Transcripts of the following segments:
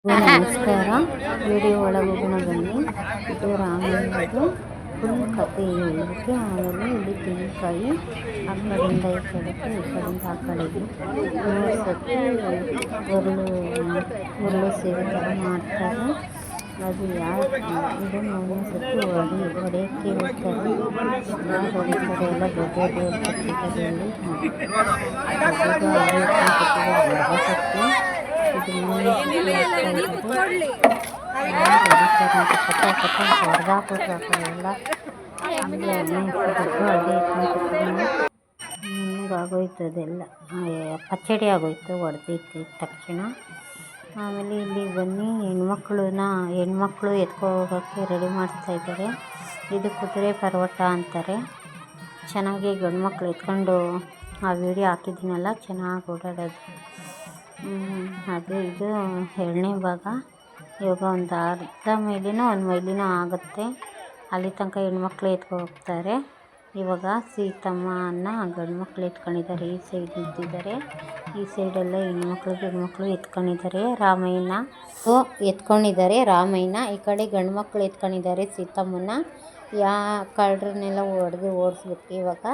ನಮಸ್ಕಾರ. ವಿಡಿಯೋ ಒಳಗೆ ಹೋಗೋಣ ಬನ್ನಿ. ಇದು ರಾಮಾಯಣದ್ದು ಫುಲ್ ಕತೆ ಹೇಳಲಿಕ್ಕೆ. ಆಮೇಲೆ ಇಲ್ಲಿ ತೆಂಗಿನಕಾಯಿ ಆ ಕಡೆಯಿಂದ ಈ ಕಡೆಗೆ, ಈ ಕಡೆಯಿಂದ ಆ ಕಡೆಗೆ 3 ಸತಿ ಉರುಳು ಸೇವೆ ಥರ ಮಾಡ್ತಾರೆ. ಅದು ಇದು 3ನೇ ಸತಿ ಹೊಡೆಯೋಕ್ಕೆ ಹೋಗ್ತಾರೆ. ಯಾರು ಹೊಡಿತಾರೆ ಎಲ್ಲ ದೊಡ್ಡ ದೇವ್ರ ಕಟ್ಟಿದ್ದಾರೆ. ಆಗೋಯ್ತದೆಲ್ಲ ಪಚ್ಚಡಿ ಆಗೋಯ್ತು ಹೊಡೆದಿದ್ದ ತಕ್ಷಣ. ಆಮೇಲೆ ಇಲ್ಲಿ ಬನ್ನಿ ಹೆಣ್ಮಕ್ಳು ಎತ್ಕೊ ಹೋಗೋಕ್ಕೆ ರೆಡಿ ಮಾಡ್ತಾ ಇದ್ದಾರೆ. ಇದು ಕುದುರೆ ಪರ್ವತ ಅಂತಾರೆ. ಚೆನ್ನಾಗಿ ಗಂಡು ಮಕ್ಕಳು ಎತ್ಕೊಂಡು ಆ ವಿಡಿಯೋ ಹಾಕಿದ್ದೀನಲ್ಲ, ಚೆನ್ನಾಗಿ ಓಡಾಡೋದು. ಅದು ಇದು 2ನೇ ಭಾಗ. ಇವಾಗ ಒಂದು ಅರ್ಧ ಮೈಲಿನೋ 1 ಮೈಲಿನೋ ಆಗುತ್ತೆ. ಅಲ್ಲಿ ತನಕ ಹೆಣ್ಮಕ್ಳು ಎತ್ಕೊ ಹೋಗ್ತಾರೆ. ಇವಾಗ ಸೀತಮ್ಮನ ಗಂಡು ಮಕ್ಕಳು ಎತ್ಕೊಂಡಿದ್ದಾರೆ. ಈ ಸೈಡ್ ನಿಂತಿದ್ದಾರೆ, ಈ ಸೈಡೆಲ್ಲ ಹೆಣ್ಮಕ್ಳು ಎತ್ಕೊಂಡಿದ್ದಾರೆ. ರಾಮಯ್ಯನ ಎತ್ಕೊಂಡಿದ್ದಾರೆ. ಈ ಕಡೆ ಗಂಡು ಮಕ್ಕಳು ಎತ್ಕೊಂಡಿದ್ದಾರೆ ಸೀತಮ್ಮನ. ಕಳ್ಳರನ್ನೆಲ್ಲ ಹೊಡೆದು ಓಡಿಸ್ಬೇಕು. ಇವಾಗ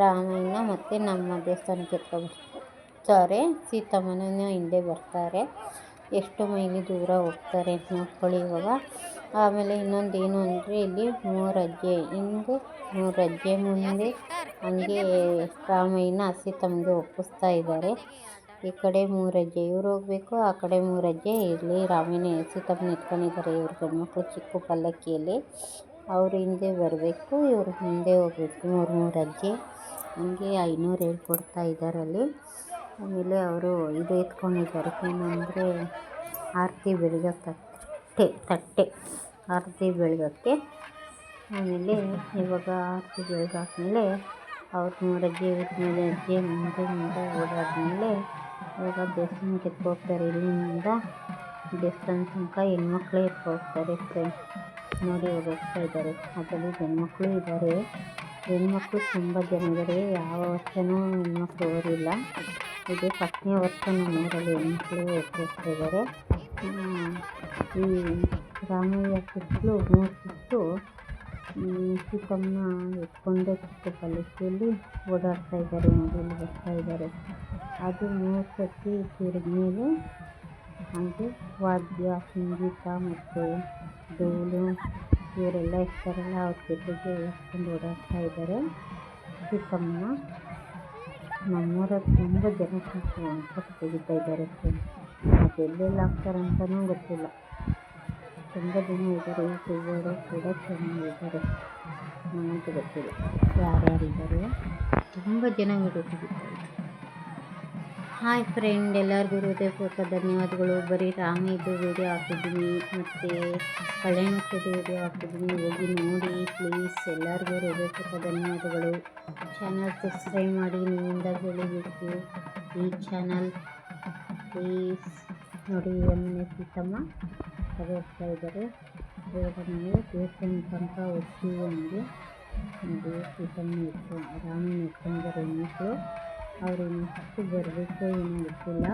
ರಾಮಯ್ಯನ ಮತ್ತು ನಮ್ಮ ದೇವಸ್ಥಾನಕ್ಕೆ ಎತ್ಕೊಬರ್ತಾರೆ. ಸೀತಮ್ಮನ ಹಿಂದೆ ಬರ್ತಾರೆ. ಎಷ್ಟು ಮೈಲಿ ದೂರ ಹೋಗ್ತಾರೆ ಅಂತ ನೋಡ್ಕೊಳ್ಳಿ ಇವಾಗ. ಆಮೇಲೆ ಇನ್ನೊಂದು ಏನು ಅಂದರೆ ಇಲ್ಲಿ 3 ಹೆಜ್ಜೆ ಹಿಂದೆ 3 ಹೆಜ್ಜೆ ಮುಂದೆ ಹಂಗೆ ರಾಮಯ್ಯನ ಸೀತಮ್ಮಗೆ ಒಪ್ಪಿಸ್ತಾ ಇದ್ದಾರೆ. ಈ ಕಡೆ 3 ಹೆಜ್ಜೆ ಇವ್ರು ಹೋಗಬೇಕು, ಆ ಕಡೆ 3 ಹೆಜ್ಜೆ ಇಲ್ಲಿ ರಾಮಯ್ಯನ ಸೀತಮ್ಮನ ಎತ್ಕೊಂಡಿದ್ದಾರೆ. ಇವ್ರು ಗಂಡ್ಮಕ್ಳು ಚಿಕ್ಕ ಪಲ್ಲಕ್ಕಿಯಲ್ಲಿ. ಅವರು ಹಿಂದೆ ಬರಬೇಕು, ಇವರು ಮುಂದೆ ಹೋಗಬೇಕು. 3 ಹೆಜ್ಜೆ ಹಂಗೆ 500 ಹೇಳ್ಕೊಡ್ತಾ ಇದ್ದಾರೆ ಅಲ್ಲಿ. ಆಮೇಲೆ ಅವರು ಇದು ಎತ್ಕೊಂಡಿದ್ದಾರೆ, ಏನಂದರೆ ಆರತಿ ಬೆಳಗಕ್ಕೆ ತಟ್ಟೆ ಆರತಿ ಬೆಳಗಕ್ಕೆ. ಆಮೇಲೆ ಇವಾಗ ಆರತಿ ಬೆಳಗಾದ್ಮೇಲೆ ಅವ್ರ 3 ಹೆಜ್ಜೆ ಇವ್ರ 3 ಹೆಜ್ಜೆ ಮುಂದೆ ಓಡಾದ್ಮೇಲೆ ಇವಾಗ ದೇವಸ್ಥಾನಕ್ಕೆ ಎತ್ಕೋಗ್ತಾರೆ. ಇಲ್ಲಿಂದ ದೇವಸ್ಥಾನ ತನಕ ಹೆಣ್ಮಕ್ಳೇ ಎತ್ಕೋಗ್ತಾರೆ. ಫ್ರೆಂಡ್ಸ್ ನೋಡಿ ಹೋಗ್ತಾ ಇದ್ದಾರೆ. ಅದರಲ್ಲಿ ಗಂಡ್ಮಕ್ಳು ಇದ್ದಾರೆ. ಹೆಣ್ಮಕ್ಳು ತುಂಬ ಜನ ಇದ್ದಾರೆ. ಯಾವ ವರ್ಷವೂ ಹೆಣ್ಮಕ್ಳು ಹೋಗಿಲ್ಲ. ಇದು 10ನೇ ವರ್ಷ ನಮ್ಮೂರಲ್ಲಿ ಹೆಣ್ಮಕ್ಳು ಎತ್ಕೋಗ್ತಾ ಇದ್ದಾರೆ. ಈ ರಾಮಯ್ಯ ಸುತ್ತಲೂ 3 ಸುತ್ತು ಸೀತಮ್ಮನ ಎತ್ಕೊಂಡೇ ಚಿಕ್ಕ ಪಲ್ಲಕ್ಕಿಯಲ್ಲಿ ಓಡಾಡ್ತಾ ಇದ್ದಾರೆ. ನೋಡಿ ಬರ್ತಾ ಇದ್ದಾರೆ. ಅದು 3 ಸತಿ ತಿರುಗಿದ್ಮೇಲೆ ಹಾಗೆ ವಾದ್ಯ ಸಂಗೀತ ಮತ್ತು ಡೋಲು ಇವರೆಲ್ಲ ಇರ್ತಾರಲ್ಲ, ಅವ್ರ ಜೊತೆಗೆ ಎತ್ಕೊಂಡು ಓಡಾಡ್ತಾ ಇದ್ದಾರೆ ಸೀತಮ್ಮನ. ನಮ್ಮೂರಲ್ಲಿ ತುಂಬ ಜನ ಫೋಟೋ ತೆಗಿತಾ ಇದ್ದಾರೆ. ಅದೆಲ್ಲೆಲ್ಲ ಹಾಕ್ತಾರಂತನೂ ಗೊತ್ತಿಲ್ಲ. ತುಂಬ ಜನ ಇದ್ದಾರೆ. ಯೂಟ್ಯೂಬರು ಕೂಡ ಚೆನ್ನಾಗಿದ್ದಾರೆ. ನನಗೆ ಗೊತ್ತಿಲ್ಲ ಯಾರ್ಯಾರಿದ್ದಾರೆ. ತುಂಬ ಜನ ವಿಡಿಯೋ ತೆಗಿತಾ ಇದ್ದಾರೆ. ಹಾಯ್ ಫ್ರೆಂಡ್, ಎಲ್ಲರಿಗೂ ಹೃದಯಪೂರ್ವಕ ಧನ್ಯವಾದಗಳು. ಬರೀ ರಾಮಯ್ಯದು ವೀಡಿಯೋ ಹಾಕಿದ್ದೀನಿ ಮತ್ತು ಕಲ್ಯಾಣೋತ್ಸವದ ವೀಡಿಯೋ ಹಾಕಿದ್ದೀನಿ. ಹೋಗಿ ನೋಡಿ ಪ್ಲೀಸ್. ಎಲ್ಲರಿಗೂ ಹೃದಯಪೂರ್ವಕ ಧನ್ಯವಾದಗಳು. ಚಾನಲ್ ಸಬ್ಸ್ಕ್ರೈಬ್ ಮಾಡಿ, ನಿಮ್ಮಿಂದ ಬೆಳಿಬೇಕು ಈ ಚಾನಲ್ ಪ್ಲೀಸ್. ನೋಡಿ ಮನೆ ಸೀತಮ್ಮ ತಗೋಗ್ತಾ ಇದ್ದಾರೆ. ಇವಾಗ ನಾವು ದೇವಸ್ಥಾನ ತನಕ ಹೋಗ್ತೀವಿ. ಹಂಗೆ ನೋಡಿ ಸೀತಮ್ಮ ರಾಮಯ್ಯನ ಎತ್ಕೊಂಡಿದ್ದಾರೆ ಹೆಣ್ಮಕ್ಳು. ಅವರು ಇನ್ನಷ್ಟು ಬರಬೇಕು ಏನೋ ಗೊತ್ತಿಲ್ಲ,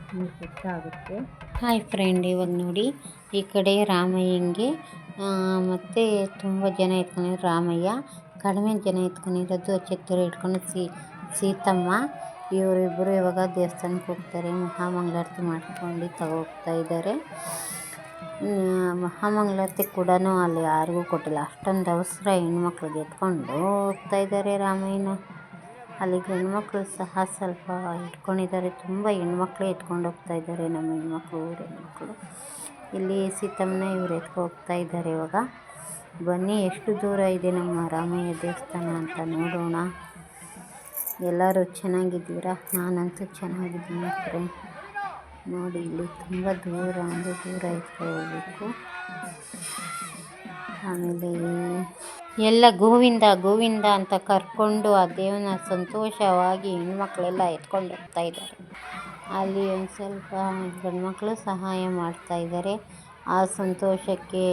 ಇನ್ನೂ ಕಷ್ಟ ಆಗುತ್ತೆ. ಹಾಯ್ ಫ್ರೆಂಡ್, ಇವಾಗ ನೋಡಿ ಈ ಕಡೆ ರಾಮಯ್ಯಂಗೆ ಮತ್ತು ತುಂಬ ಜನ ಎತ್ಕೊಂಡಿರೋ ರಾಮಯ್ಯ, ಕಡಿಮೆ ಜನ ಎತ್ಕೊಂಡಿರೋದು ಛತ್ರ ಇಟ್ಕೊಂಡು ಸೀತಮ್ಮ. ಇವರಿಬ್ಬರು ಇವಾಗ ದೇವಸ್ಥಾನಕ್ಕೆ ಹೋಗ್ತಾರೆ. ಮಹಾಮಂಗಳಾರತಿ ಮಾಡ್ಕೊಂಡು ತಗೋಗ್ತಾ ಇದ್ದಾರೆ. ಮಹಾಮಂಗಳಾರತಿ ಕೂಡ ಅಲ್ಲಿ ಯಾರಿಗೂ ಕೊಟ್ಟಿಲ್ಲ. ಅಷ್ಟೊಂದು ಅವಸರ ಹೆಣ್ಮಕ್ಳಿಗೆ ಎತ್ಕೊಂಡು ಹೋಗ್ತಾ ಇದ್ದಾರೆ ರಾಮಯ್ಯನ. ಅಲ್ಲಿ ಹೆಣ್ಮಕ್ಳು ಸಹ ಸ್ವಲ್ಪ ಇಟ್ಕೊಂಡಿದ್ದಾರೆ. ತುಂಬ ಹೆಣ್ಮಕ್ಳೇ ಎತ್ಕೊಂಡು ಹೋಗ್ತಾ ಇದ್ದಾರೆ. ನಮ್ಮ ಹೆಣ್ಮಕ್ಳು ಊರ ಹೆಣ್ಮಕ್ಳು. ಇಲ್ಲಿ ಸೀತಮ್ಮನ ಇವ್ರು ಎತ್ಕೊ ಹೋಗ್ತಾ ಇದ್ದಾರೆ. ಇವಾಗ ಬನ್ನಿ ಎಷ್ಟು ದೂರ ಇದೆ ನಮ್ಮ ರಾಮಯ್ಯ ದೇವಸ್ಥಾನ ಅಂತ ನೋಡೋಣ. ಎಲ್ಲರೂ ಚೆನ್ನಾಗಿದ್ದೀರಾ? ನಾನಂತೂ ಚೆನ್ನಾಗಿದ್ದೀನಿ ಫ್ರೆಂಡ್. ನೋಡಿ ಇಲ್ಲಿ ತುಂಬ ದೂರ ಅಂದರೆ ದೂರ ಎತ್ಕೊ ಹೋಗಬೇಕು. ಆಮೇಲೆ ಎಲ್ಲ ಗೋವಿಂದ ಅಂತ ಕರ್ಕೊಂಡು ಆ ದೇವನ ಸಂತೋಷವಾಗಿ ಹೆಣ್ಮಕ್ಳೆಲ್ಲ ಎತ್ಕೊಂಡು ಹೋಗ್ತಾ ಇದ್ದಾರೆ. ಅಲ್ಲಿ ಒಂದು ಸ್ವಲ್ಪ ಗಂಡ್ಮಕ್ಳು ಸಹಾಯ ಮಾಡ್ತಾ ಇದ್ದಾರೆ. ಆ ಸಂತೋಷಕ್ಕೆ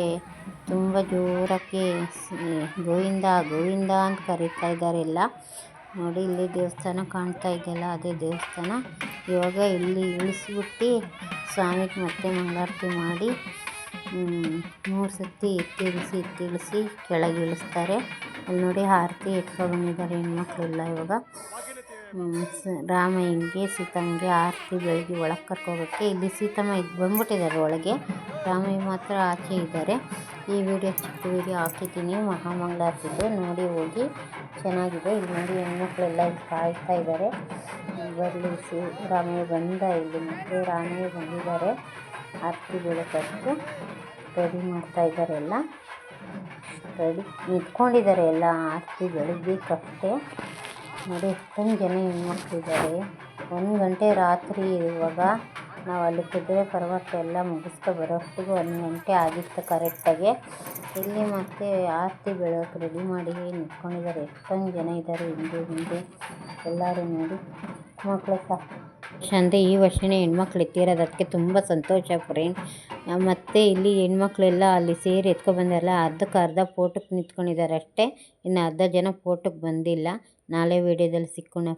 ತುಂಬ ಜೋರಕ್ಕೆ ಗೋವಿಂದ ಅಂತ ಕರೀತಾ ಇದ್ದಾರೆ ಎಲ್ಲ. ನೋಡಿ ಇಲ್ಲಿ ದೇವಸ್ಥಾನ ಕಾಣ್ತಾ ಇದೆಯಲ್ಲ, ಅದೇ ದೇವಸ್ಥಾನ. ಇವಾಗ ಇಲ್ಲಿ ಇಳಿಸ್ಬಿಟ್ಟು ಸ್ವಾಮಿಗೆ ಮತ್ತೆ ಮಂಗಳಾರತಿ ಮಾಡಿ 3 ಸತಿ ಎತ್ತಿಳಿಸಿ ಕೆಳಗೆ ಇಳಿಸ್ತಾರೆ. ಅಲ್ಲಿ ನೋಡಿ ಆರತಿ ಎತ್ಕೊಬಂದಿದ್ದಾರೆ ಹೆಣ್ಮಕ್ಳೆಲ್ಲ. ಇವಾಗ ರಾಮಯ್ಯನಿಗೆ ಸೀತಮ್ಮನಿಗೆ ಆರತಿ ಬೆಳಗ್ಗೆ ಒಳಗೆ ಕರ್ಕೋಬೇಕು. ಇಲ್ಲಿ ಸೀತಮ್ಮ ಬಂದ್ಬಿಟ್ಟಿದ್ದಾರೆ ಒಳಗೆ, ರಾಮಯ್ಯ ಮಾತ್ರ ಆಚೆ ಇದ್ದಾರೆ. ಈ ವಿಡಿಯೋ ಚಿಕ್ಕ ವಿಡಿಯೋ ಹಾಕಿದ್ದೀನಿ ಮಹಾಮಂಗಳಾರತಿದು, ನೋಡಿ ಹೋಗಿ, ಚೆನ್ನಾಗಿದೆ. ಇಲ್ಲಿ ನೋಡಿ ಹೆಣ್ಮಕ್ಳೆಲ್ಲ ಇಲ್ಲಿ ಕಾಯ್ತಾ ಇದ್ದಾರೆ, ಬರಲಿ ರಾಮಯ್ಯ ಬಂದ. ಇಲ್ಲಿ ಮತ್ತೆ ರಾಮಯ್ಯ ಬಂದಿದ್ದಾರೆ, ಆರತಿ ಬೆಳಕಷ್ಟು ರೆಡಿ ಮಾಡ್ತಾ ಇದ್ದಾರೆ. ಎಲ್ಲ ರೆಡಿ ನಿಂತ್ಕೊಂಡಿದ್ದಾರೆ, ಎಲ್ಲ ಆರತಿ ಬೆಳಗ್ಬೇಕಷ್ಟೇ. ನೋಡಿ ಎಷ್ಟೊಂದು ಜನ ಹೆಣ್ಮಕ್ಳಿದ್ದಾರೆ. 1 ಗಂಟೆ ರಾತ್ರಿ. ಇವಾಗ ನಾವು ಅಲ್ಲಿ ಕುದುರೆ ಪರ್ವತ ಎಲ್ಲ ಮುಗಿಸ್ಕೊ ಬರೋಷ್ಟಿಗೆ 1 ಗಂಟೆ ಆಗಿತ್ತು ಕರೆಕ್ಟಾಗಿ. ಇಲ್ಲಿ ಮತ್ತೆ ಆರತಿ ಬೆಳಗ್ಗೆ ರೆಡಿ ಮಾಡಿ ನಿಂತ್ಕೊಂಡಿದ್ದಾರೆ. ಎಷ್ಟೊಂದು ಜನ ಇದ್ದಾರೆ ಹಿಂದೆ ಎಲ್ಲರೂ. ನೋಡಿ ಮಕ್ಕಳು ಸಹ ಅಂದರೆ ಈ ವರ್ಷವೇ ಹೆಣ್ಮಕ್ಳು ಎತ್ತಿರೋದು, ಅದಕ್ಕೆ ತುಂಬ ಸಂತೋಷ ಫ್ರೆಂಡ್. ಮತ್ತು ಇಲ್ಲಿ ಹೆಣ್ಮಕ್ಳೆಲ್ಲ ಅಲ್ಲಿ ಸೇರಿ ಎತ್ಕೊಬಂದಾರಲ್ಲ, ಅರ್ಧಕ್ಕೆ ಫೋಟೋಕ್ಕೆ ನಿಂತ್ಕೊಂಡಿದ್ದಾರೆ ಅಷ್ಟೇ. ಇನ್ನು ಅರ್ಧ ಜನ ಫೋಟೋಕ್ಕೆ ಬಂದಿಲ್ಲ. ನಾಳೆ ವೀಡಿಯೋದಲ್ಲಿ ಸಿಕ್ಕೋಣ.